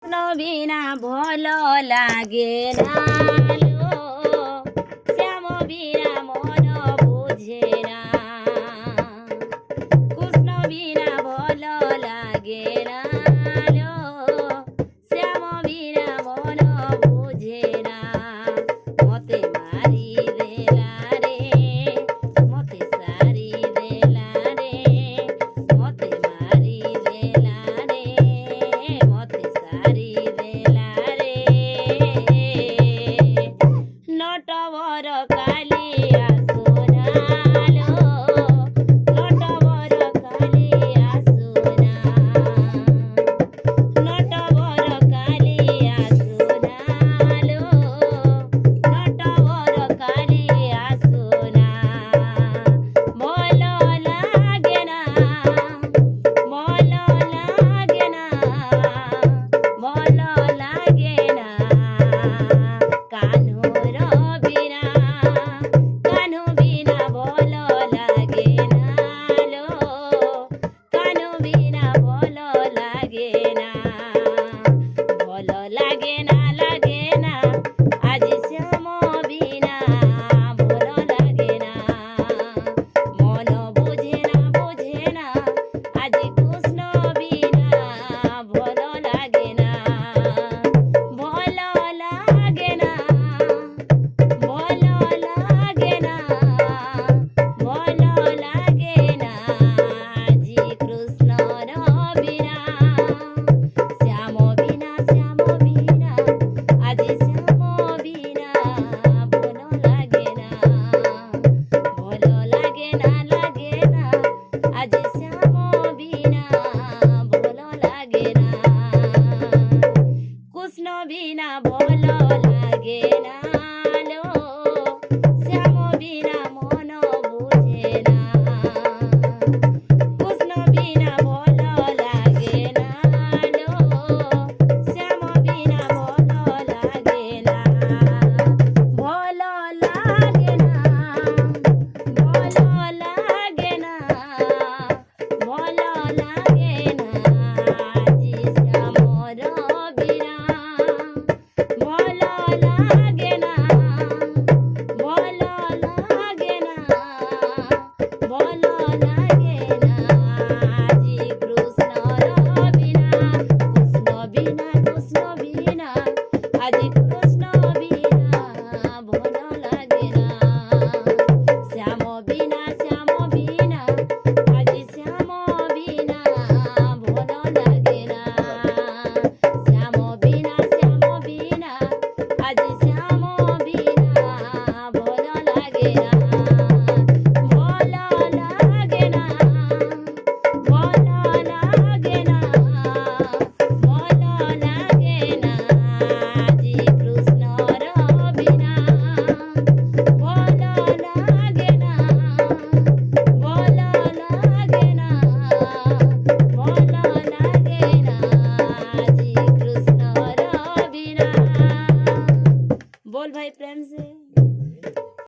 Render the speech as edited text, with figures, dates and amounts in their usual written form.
বিনা ভাল লাগে না লো, শ্যাম বিনা মন বুঝে না। কৃষ্ণ বিনা ভাল লাগে না লো, শ্যাম বিনা মন বুঝে না। মতে মারি দেলা রে, মতে সারি দেলা রে, মতে মারি দেলা রে, মতে সারি দেলা রে। নটবর কালিয়া সোনালো, নটবর কালিয়া সোনা, নটবর কালিয়া সোনালো, নটবর কালিয়া সোনা। ভাল লাগে না, ভাল লাগে না, ভাল লাগে না। কানুর বিনা, কানু বিনা ভাল লাগে না লো, কানু বিনা ভাল লাগে না। ভাল লাগে না, লাগে না, আজ শ্যাম বিনা ভাল লাগে না। মন বুঝে না, বুঝে না, আজ কৃষ্ণ বিনা ভাল লাগে না। ভাল লাগে না, ভাল লাগে না, ভাল লাগে না, আজি কৃষ্ণর বিনা, শ্যাম বিনা, শ্যাম বিনা, আজি শ্যাম বিনা ভাল লাগে না। ভাল লাগে না, লাগে না, আজি শ্যাম বিনা ভাল লাগে না। কৃষ্ণ বিনা ভাল